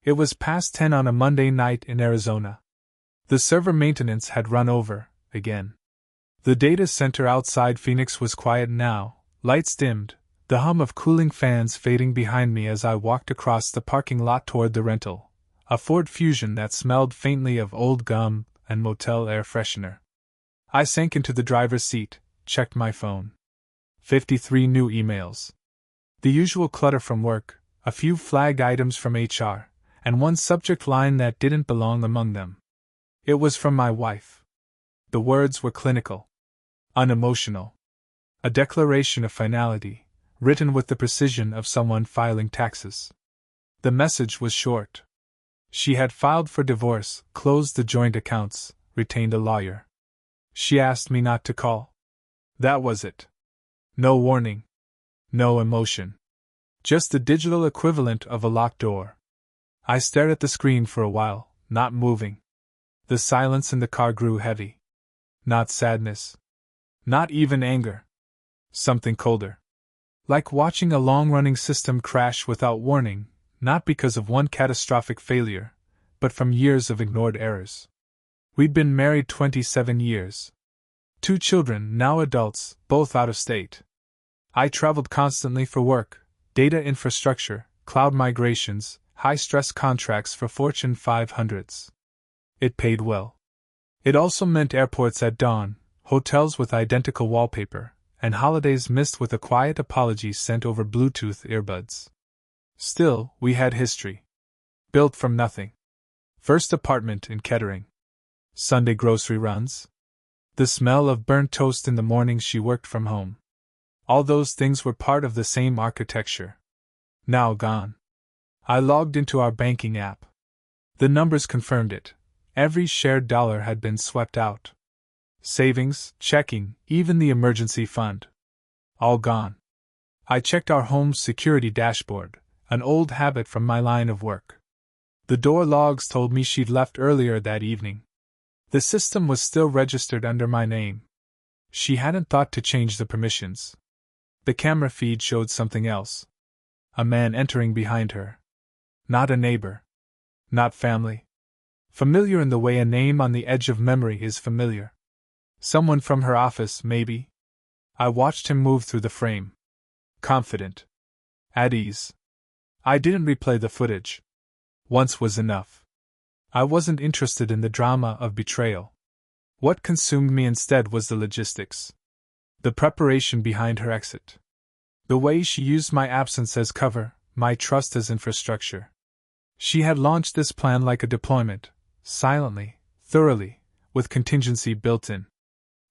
It was past 10 on a Monday night in Arizona. The server maintenance had run over, again. The data center outside Phoenix was quiet now, lights dimmed, the hum of cooling fans fading behind me as I walked across the parking lot toward the rental, a Ford Fusion that smelled faintly of old gum and motel air freshener. I sank into the driver's seat, checked my phone. 53 new emails. The usual clutter from work, a few flagged items from HR, and one subject line that didn't belong among them. It was from my wife. The words were clinical, unemotional. A declaration of finality, written with the precision of someone filing taxes. The message was short. She had filed for divorce, closed the joint accounts, retained a lawyer. She asked me not to call. That was it. No warning. No emotion. Just the digital equivalent of a locked door. I stared at the screen for a while, not moving. The silence in the car grew heavy. Not sadness. Not even anger. Something colder. Like watching a long-running system crash without warning, not because of one catastrophic failure, but from years of ignored errors. We'd been married 27 years. 2 children, now adults, both out of state. I traveled constantly for work, data infrastructure, cloud migrations, high-stress contracts for Fortune 500s. It paid well. It also meant airports at dawn, hotels with identical wallpaper, and holidays missed with a quiet apology sent over Bluetooth earbuds. Still, we had history. Built from nothing. First apartment in Kettering. Sunday grocery runs. The smell of burnt toast in the mornings she worked from home. All those things were part of the same architecture. Now gone. I logged into our banking app. The numbers confirmed it. Every shared dollar had been swept out. Savings, checking, even the emergency fund. All gone. I checked our home's security dashboard, an old habit from my line of work. The door logs told me she'd left earlier that evening. The system was still registered under my name. She hadn't thought to change the permissions. The camera feed showed something else. A man entering behind her. Not a neighbor. Not family. Familiar in the way a name on the edge of memory is familiar. Someone from her office, maybe. I watched him move through the frame. Confident. At ease. I didn't replay the footage. Once was enough. I wasn't interested in the drama of betrayal. What consumed me instead was the logistics. The preparation behind her exit. The way she used my absence as cover, my trust as infrastructure. She had launched this plan like a deployment, silently, thoroughly, with contingency built in.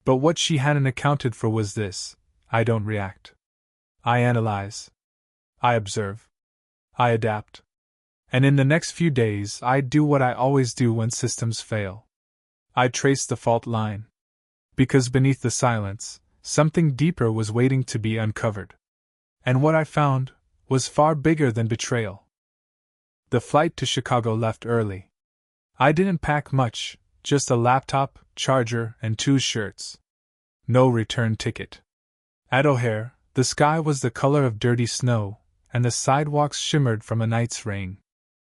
But what she hadn't accounted for was this: I don't react. I analyze. I observe. I adapt. And in the next few days, I'd do what I always do when systems fail. I'd trace the fault line. Because beneath the silence, something deeper was waiting to be uncovered. And what I found was far bigger than betrayal. The flight to Chicago left early. I didn't pack much, just a laptop, charger, and 2 shirts. No return ticket. At O'Hare, the sky was the color of dirty snow, and the sidewalks shimmered from a night's rain.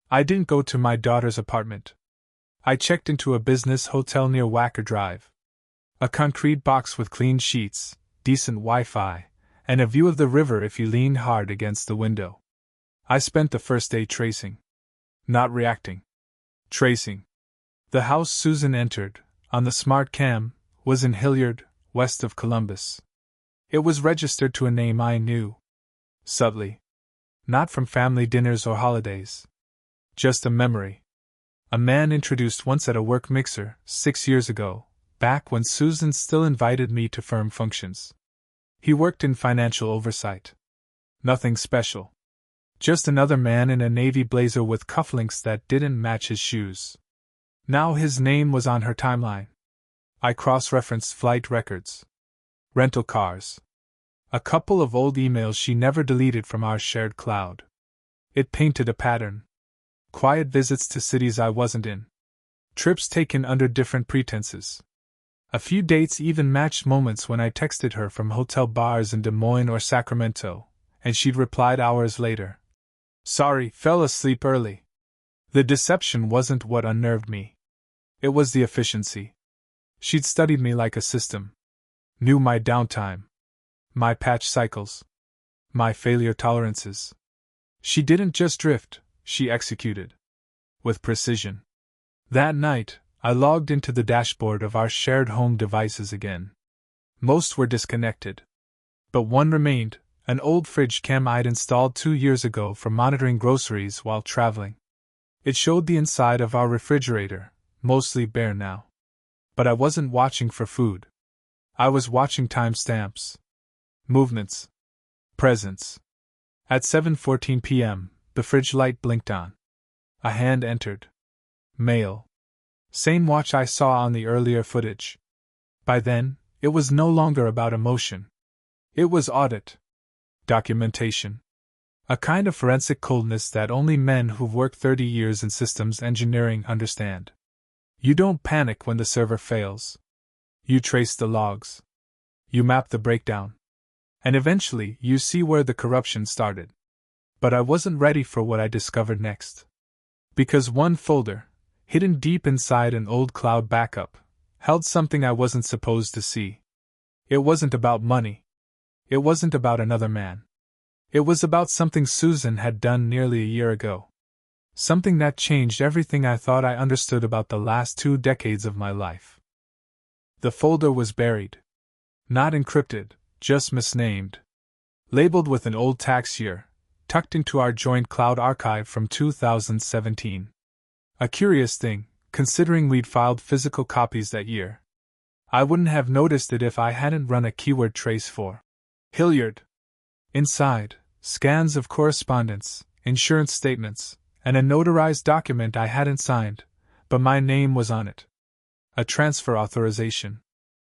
I didn't go to my daughter's apartment. I checked into a business hotel near Wacker Drive. A concrete box with clean sheets, decent Wi-Fi, and a view of the river if you leaned hard against the window. I spent the first day tracing. Not reacting. Tracing. The house Susan entered, on the smart cam, was in Hilliard, west of Columbus. It was registered to a name I knew. Subtly. Not from family dinners or holidays. Just a memory. A man introduced once at a work mixer, 6 years ago, back when Susan still invited me to firm functions. He worked in financial oversight. Nothing special. Just another man in a navy blazer with cufflinks that didn't match his shoes. Now his name was on her timeline. I cross-referenced flight records. Rental cars. A couple of old emails she never deleted from our shared cloud. It painted a pattern. Quiet visits to cities I wasn't in. Trips taken under different pretenses. A few dates even matched moments when I texted her from hotel bars in Des Moines or Sacramento, and she'd replied hours later. Sorry, fell asleep early. The deception wasn't what unnerved me. It was the efficiency. She'd studied me like a system. Knew my downtime. My patch cycles. My failure tolerances. She didn't just drift, she executed. With precision. That night, I logged into the dashboard of our shared home devices again. Most were disconnected. But one remained, an old fridge cam I'd installed 2 years ago for monitoring groceries while traveling. It showed the inside of our refrigerator, mostly bare now. But I wasn't watching for food. I was watching timestamps. Movements. Presence. At 7:14 p.m., the fridge light blinked on. A hand entered. Mail. Same watch I saw on the earlier footage. By then, it was no longer about emotion. It was audit. Documentation. A kind of forensic coldness that only men who've worked 30 years in systems engineering understand. You don't panic when the server fails. You trace the logs. You map the breakdown. And eventually, you see where the corruption started. But I wasn't ready for what I discovered next. Because one folder, hidden deep inside an old cloud backup, held something I wasn't supposed to see. It wasn't about money. It wasn't about another man. It was about something Susan had done nearly a year ago. Something that changed everything I thought I understood about the last 2 decades of my life. The folder was buried. Not encrypted, just misnamed. Labeled with an old tax year, tucked into our joint cloud archive from 2017. A curious thing, considering we'd filed physical copies that year. I wouldn't have noticed it if I hadn't run a keyword trace for Hilliard. Inside, scans of correspondence, insurance statements, and a notarized document I hadn't signed, but my name was on it. A transfer authorization.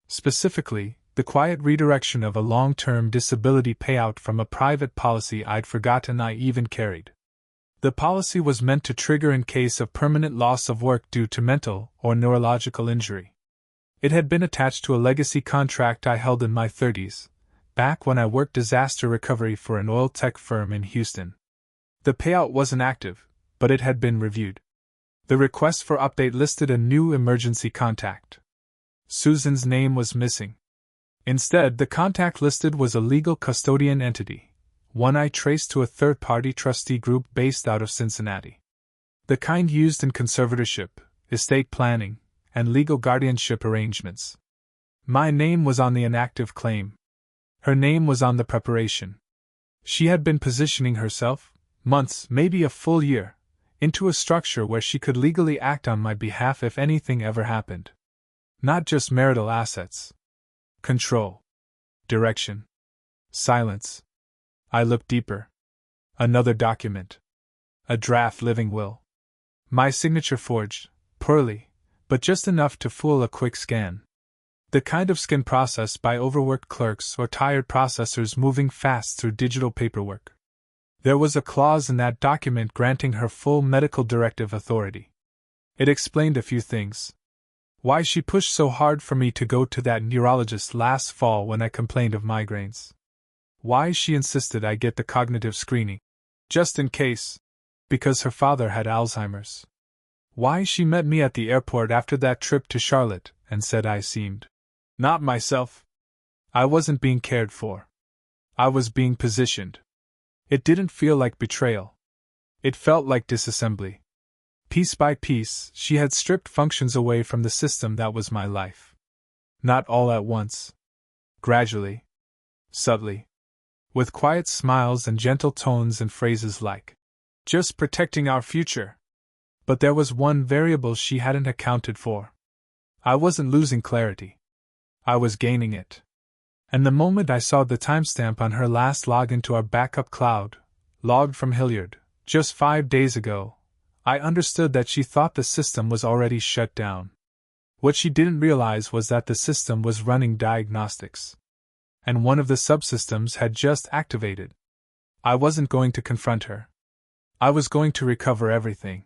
Specifically, the quiet redirection of a long-term disability payout from a private policy I'd forgotten I even carried. The policy was meant to trigger in case of permanent loss of work due to mental or neurological injury. It had been attached to a legacy contract I held in my 30s, back when I worked disaster recovery for an oil tech firm in Houston. The payout wasn't active, but it had been reviewed. The request for update listed a new emergency contact. Susan's name was missing. Instead, the contact listed was a legal custodian entity, one I traced to a third-party trustee group based out of Cincinnati. The kind used in conservatorship, estate planning, and legal guardianship arrangements. My name was on the inactive claim. Her name was on the preparation. She had been positioning herself, months, maybe a full year, into a structure where she could legally act on my behalf if anything ever happened. Not just marital assets. Control. Direction. Silence. I looked deeper. Another document. A draft living will. My signature forged, poorly, but just enough to fool a quick scan. The kind of scan processed by overworked clerks or tired processors moving fast through digital paperwork. There was a clause in that document granting her full medical directive authority. It explained a few things. Why she pushed so hard for me to go to that neurologist last fall when I complained of migraines. Why she insisted I get the cognitive screening. Just in case. Because her father had Alzheimer's. Why she met me at the airport after that trip to Charlotte and said I seemed not myself. I wasn't being cared for. I was being positioned. It didn't feel like betrayal. It felt like disassembly. Piece by piece, she had stripped functions away from the system that was my life. Not all at once. Gradually. Subtly. With quiet smiles and gentle tones and phrases like, "Just protecting our future." But there was one variable she hadn't accounted for. I wasn't losing clarity. I was gaining it. And the moment I saw the timestamp on her last login to our backup cloud, logged from Hilliard, just 5 days ago, I understood that she thought the system was already shut down. What she didn't realize was that the system was running diagnostics. And one of the subsystems had just activated. I wasn't going to confront her. I was going to recover everything.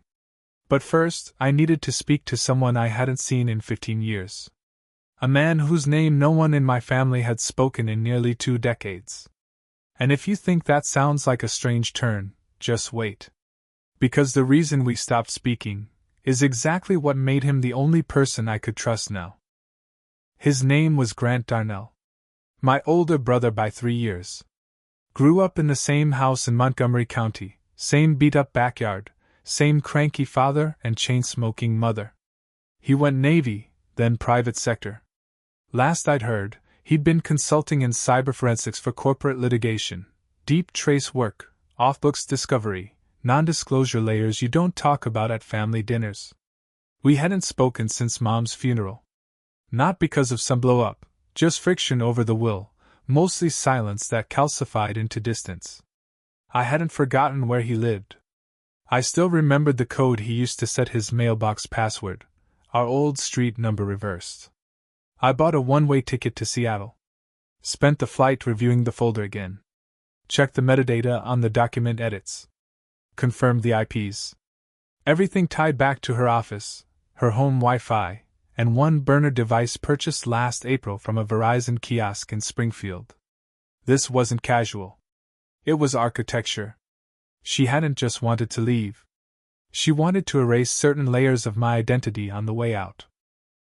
But first, I needed to speak to someone I hadn't seen in 15 years. A man whose name no one in my family had spoken in nearly 2 decades. And if you think that sounds like a strange turn, just wait. Because the reason we stopped speaking is exactly what made him the only person I could trust now. His name was Grant Darnell. My older brother by 3 years. Grew up in the same house in Montgomery County, same beat-up backyard, same cranky father and chain-smoking mother. He went Navy, then private sector. Last I'd heard, he'd been consulting in cyber forensics for corporate litigation, deep trace work, off-books discovery, non-disclosure layers you don't talk about at family dinners. We hadn't spoken since Mom's funeral. Not because of some blow-up, just friction over the will, mostly silence that calcified into distance. I hadn't forgotten where he lived. I still remembered the code he used to set his mailbox password, our old street number reversed. I bought a one-way ticket to Seattle. Spent the flight reviewing the folder again. Checked the metadata on the document edits. Confirmed the IPs. Everything tied back to her office, her home Wi-Fi, and one burner device purchased last April from a Verizon kiosk in Springfield. This wasn't casual. It was architecture. She hadn't just wanted to leave. She wanted to erase certain layers of my identity on the way out.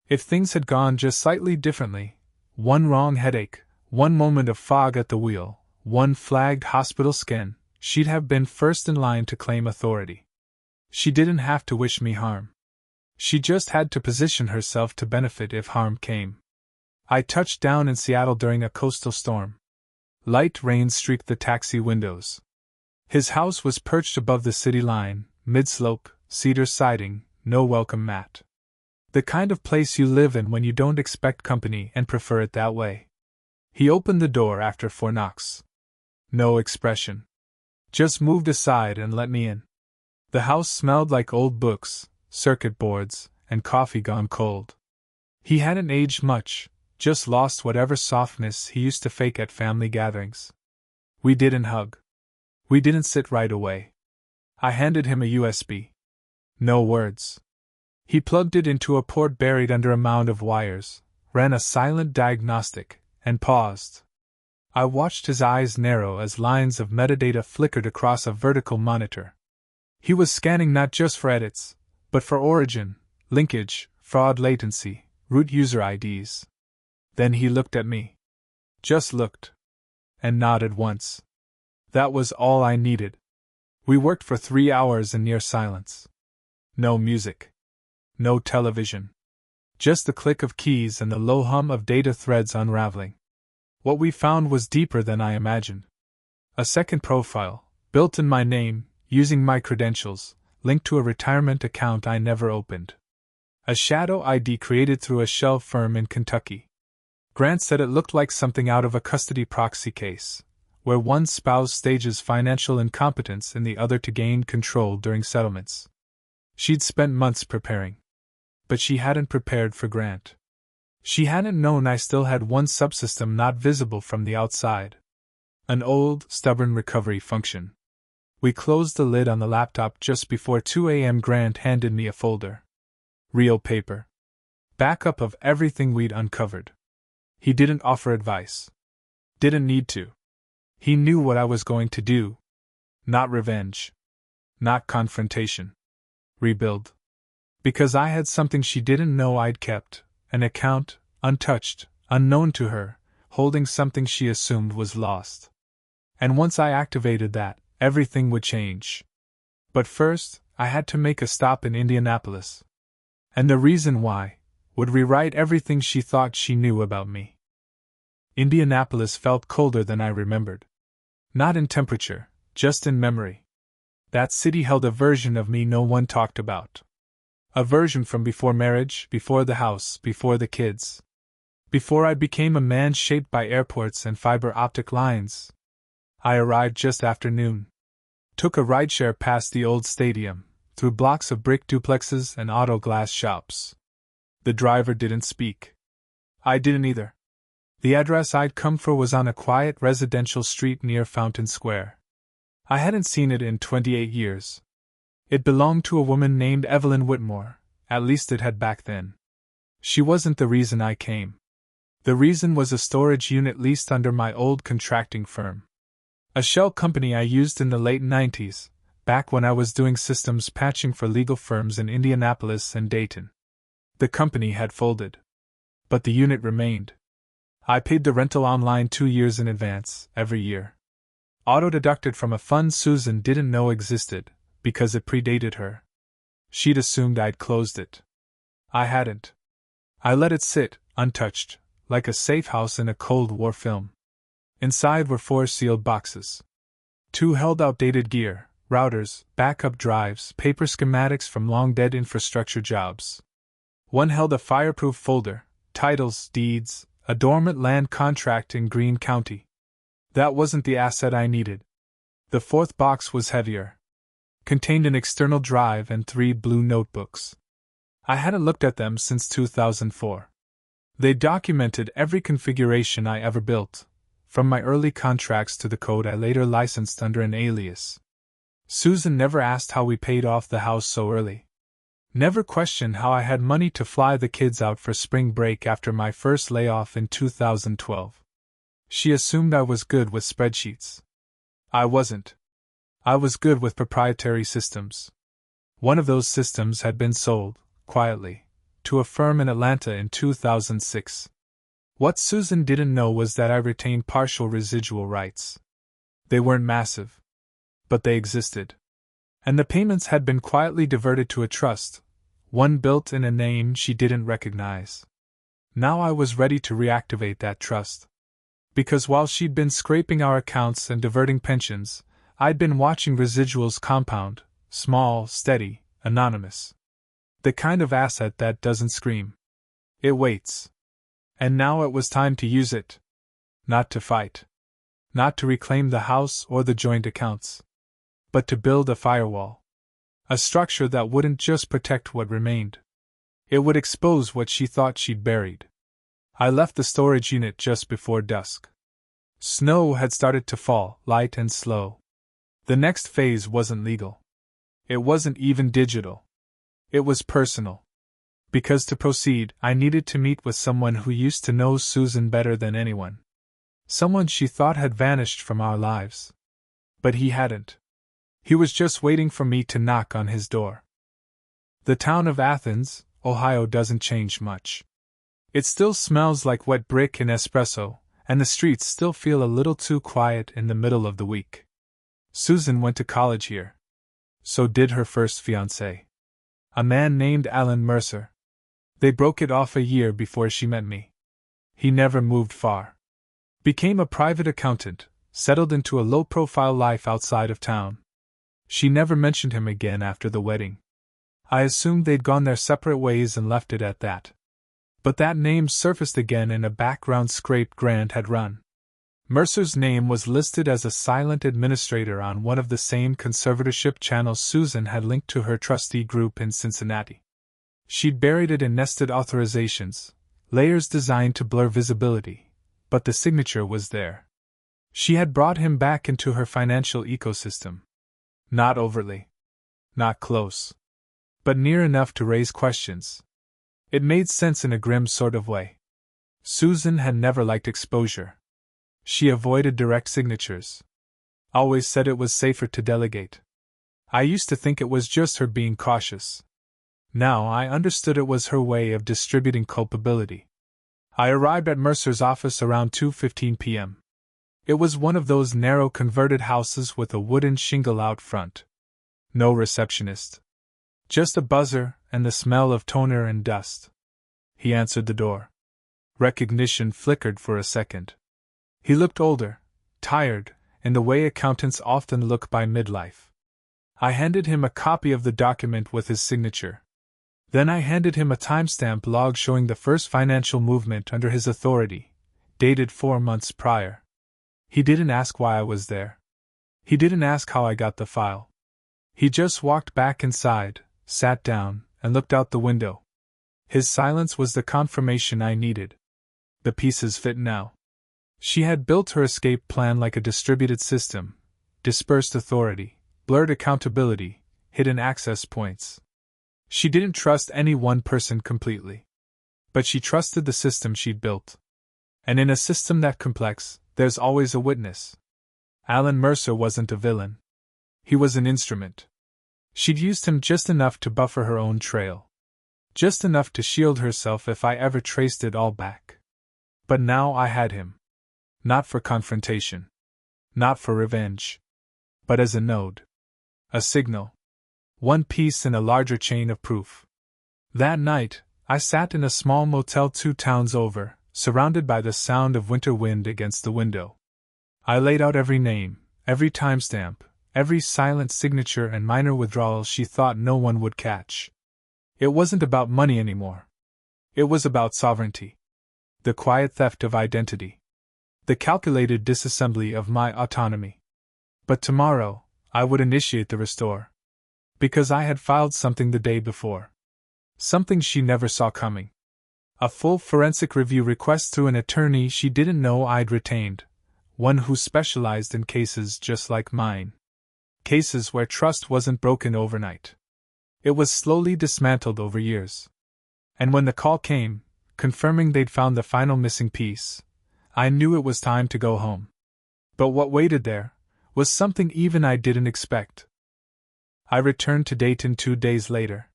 If things had gone just slightly differently, one wrong headache, one moment of fog at the wheel, one flagged hospital scan, she'd have been first in line to claim authority. She didn't have to wish me harm. She just had to position herself to benefit if harm came. I touched down in Seattle during a coastal storm. Light rain streaked the taxi windows. His house was perched above the city line, mid-slope, cedar siding, no welcome mat. The kind of place you live in when you don't expect company and prefer it that way. He opened the door after 4 knocks. No expression. Just moved aside and let me in. The house smelled like old books, circuit boards, and coffee gone cold. He hadn't aged much, just lost whatever softness he used to fake at family gatherings. We didn't hug. We didn't sit right away. I handed him a USB. No words. He plugged it into a port buried under a mound of wires, ran a silent diagnostic, and paused. I watched his eyes narrow as lines of metadata flickered across a vertical monitor. He was scanning not just for edits, but for origin, linkage, fraud latency, root user IDs. Then he looked at me. Just looked. And nodded once. That was all I needed. We worked for 3 hours in near silence. No music. No television. Just the click of keys and the low hum of data threads unraveling. What we found was deeper than I imagined. A second profile, built in my name, using my credentials, linked to a retirement account I never opened. A shadow ID created through a shell firm in Kentucky. Grant said it looked like something out of a custody proxy case, where one spouse stages financial incompetence in the other to gain control during settlements. She'd spent months preparing. But she hadn't prepared for Grant. She hadn't known I still had one subsystem not visible from the outside. An old, stubborn recovery function. We closed the lid on the laptop just before 2 a.m. Grant handed me a folder. Real paper. Backup of everything we'd uncovered. He didn't offer advice. Didn't need to. He knew what I was going to do. Not revenge. Not confrontation. Rebuild. Because I had something she didn't know I'd kept, an account, untouched, unknown to her, holding something she assumed was lost. And once I activated that, everything would change. But first, I had to make a stop in Indianapolis. And the reason why would rewrite everything she thought she knew about me. Indianapolis felt colder than I remembered. Not in temperature, just in memory. That city held a version of me no one talked about. A version from before marriage, before the house, before the kids. Before I became a man shaped by airports and fiber optic lines. I arrived just after noon. Took a rideshare past the old stadium, through blocks of brick duplexes and auto glass shops. The driver didn't speak. I didn't either. The address I'd come for was on a quiet residential street near Fountain Square. I hadn't seen it in 28 years. It belonged to a woman named Evelyn Whitmore, at least it had back then. She wasn't the reason I came. The reason was a storage unit leased under my old contracting firm. A shell company I used in the late 90s, back when I was doing systems patching for legal firms in Indianapolis and Dayton. The company had folded. But the unit remained. I paid the rental online 2 years in advance, every year. Auto-deducted from a fund Susan didn't know existed, because it predated her. She'd assumed I'd closed it. I hadn't. I let it sit, untouched, like a safe house in a Cold War film. Inside were 4 sealed boxes. 2 held outdated gear, routers, backup drives, paper schematics from long-dead infrastructure jobs. 1 held a fireproof folder, titles, deeds, a dormant land contract in Greene County. That wasn't the asset I needed. The 4th box was heavier. Contained an external drive and 3 blue notebooks. I hadn't looked at them since 2004. They documented every configuration I ever built, from my early contracts to the code I later licensed under an alias. Susan never asked how we paid off the house so early. Never questioned how I had money to fly the kids out for spring break after my first layoff in 2012. She assumed I was good with spreadsheets. I wasn't. I was good with proprietary systems. One of those systems had been sold, quietly, to a firm in Atlanta in 2006. What Susan didn't know was that I retained partial residual rights. They weren't massive. But they existed. And the payments had been quietly diverted to a trust, one built in a name she didn't recognize. Now I was ready to reactivate that trust. Because while she'd been scraping our accounts and diverting pensions, I'd been watching residuals compound, small, steady, anonymous. The kind of asset that doesn't scream. It waits. And now it was time to use it. Not to fight. Not to reclaim the house or the joint accounts. But to build a firewall. A structure that wouldn't just protect what remained. It would expose what she thought she'd buried. I left the storage unit just before dusk. Snow had started to fall, light and slow. The next phase wasn't legal. It wasn't even digital. It was personal. Because to proceed, I needed to meet with someone who used to know Susan better than anyone. Someone she thought had vanished from our lives. But he hadn't. He was just waiting for me to knock on his door. The town of Athens, Ohio doesn't change much. It still smells like wet brick and espresso, and the streets still feel a little too quiet in the middle of the week. Susan went to college here. So did her first fiancé. A man named Alan Mercer. They broke it off a year before she met me. He never moved far. Became a private accountant, settled into a low-profile life outside of town. She never mentioned him again after the wedding. I assumed they'd gone their separate ways and left it at that. But that name surfaced again in a background scrape Grant had run. Mercer's name was listed as a silent administrator on one of the same conservatorship channels Susan had linked to her trustee group in Cincinnati. She'd buried it in nested authorizations, layers designed to blur visibility, but the signature was there. She had brought him back into her financial ecosystem. Not overtly. Not close. But near enough to raise questions. It made sense in a grim sort of way. Susan had never liked exposure. She avoided direct signatures. Always said it was safer to delegate. I used to think it was just her being cautious. Now I understood it was her way of distributing culpability. I arrived at Mercer's office around 2:15 p.m. It was one of those narrow converted houses with a wooden shingle out front. No receptionist. Just a buzzer and the smell of toner and dust. He answered the door. Recognition flickered for a second. He looked older, tired, in the way accountants often look by midlife. I handed him a copy of the document with his signature. Then I handed him a timestamp log showing the first financial movement under his authority, dated 4 months prior. He didn't ask why I was there. He didn't ask how I got the file. He just walked back inside, sat down, and looked out the window. His silence was the confirmation I needed. The pieces fit now. She had built her escape plan like a distributed system, dispersed authority, blurred accountability, hidden access points. She didn't trust any one person completely. But she trusted the system she'd built. And in a system that complex, there's always a witness. Alan Mercer wasn't a villain. He was an instrument. She'd used him just enough to buffer her own trail. Just enough to shield herself if I ever traced it all back. But now I had him. Not for confrontation. Not for revenge. But as a node. A signal. One piece in a larger chain of proof. That night, I sat in a small motel 2 towns over, surrounded by the sound of winter wind against the window. I laid out every name, every timestamp, every silent signature and minor withdrawal she thought no one would catch. It wasn't about money anymore. It was about sovereignty. The quiet theft of identity. The calculated disassembly of my autonomy. But tomorrow, I would initiate the restore. Because I had filed something the day before. Something she never saw coming. A full forensic review request through an attorney she didn't know I'd retained. One who specialized in cases just like mine. Cases where trust wasn't broken overnight. It was slowly dismantled over years. And when the call came, confirming they'd found the final missing piece, I knew it was time to go home. But what waited there was something even I didn't expect. I returned to Dayton 2 days later.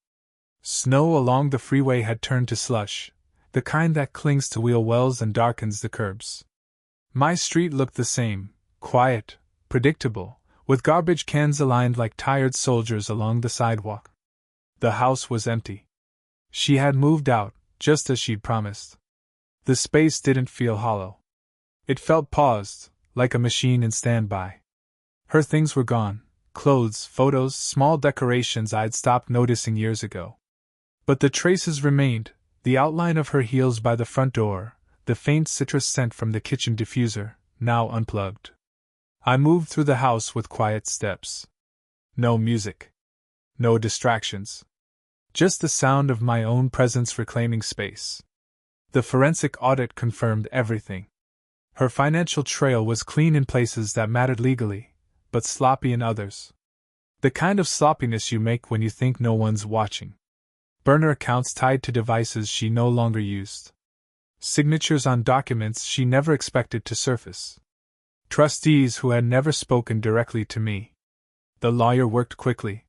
Snow along the freeway had turned to slush, the kind that clings to wheel wells and darkens the curbs. My street looked the same, quiet, predictable, with garbage cans aligned like tired soldiers along the sidewalk. The house was empty. She had moved out, just as she'd promised. The space didn't feel hollow. It felt paused, like a machine in standby. Her things were gone, clothes, photos, small decorations I'd stopped noticing years ago. But the traces remained, the outline of her heels by the front door, the faint citrus scent from the kitchen diffuser, now unplugged. I moved through the house with quiet steps. No music. No distractions. Just the sound of my own presence reclaiming space. The forensic audit confirmed everything. Her financial trail was clean in places that mattered legally, but sloppy in others. The kind of sloppiness you make when you think no one's watching. Burner accounts tied to devices she no longer used. Signatures on documents she never expected to surface. Trustees who had never spoken directly to me. The lawyer worked quickly.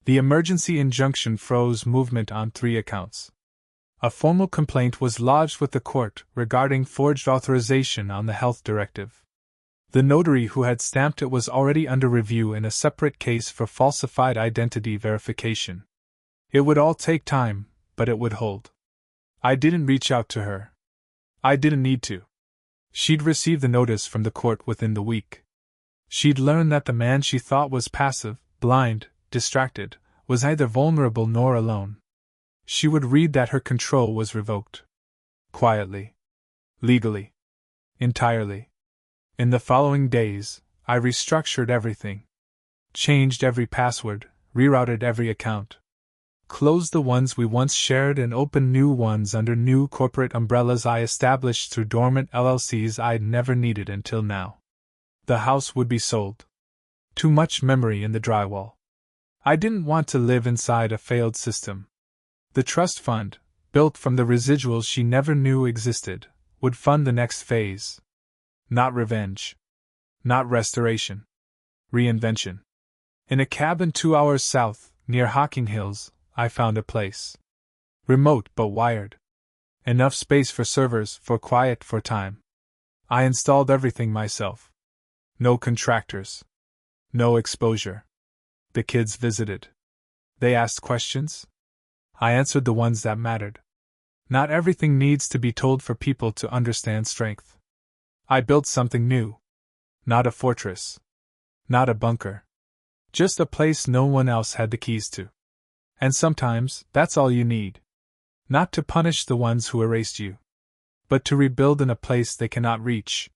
The emergency injunction froze movement on 3 accounts. A formal complaint was lodged with the court regarding forged authorization on the health directive. The notary who had stamped it was already under review in a separate case for falsified identity verification. It would all take time, but it would hold. I didn't reach out to her. I didn't need to. She'd received the notice from the court within the week. She'd learned that the man she thought was passive, blind, distracted, was neither vulnerable nor alone. She would read that her control was revoked. Quietly. Legally. Entirely. In the following days, I restructured everything. Changed every password, rerouted every account. Closed the ones we once shared and opened new ones under new corporate umbrellas I established through dormant LLCs I'd never needed until now. The house would be sold. Too much memory in the drywall. I didn't want to live inside a failed system. The trust fund, built from the residuals she never knew existed, would fund the next phase. Not revenge. Not restoration. Reinvention. In a cabin 2 hours south, near Hocking Hills, I found a place. Remote but wired. Enough space for servers, for quiet, for time. I installed everything myself. No contractors. No exposure. The kids visited. They asked questions. I answered the ones that mattered. Not everything needs to be told for people to understand strength. I built something new. Not a fortress. Not a bunker. Just a place no one else had the keys to. And sometimes, that's all you need. Not to punish the ones who erased you, but to rebuild in a place they cannot reach.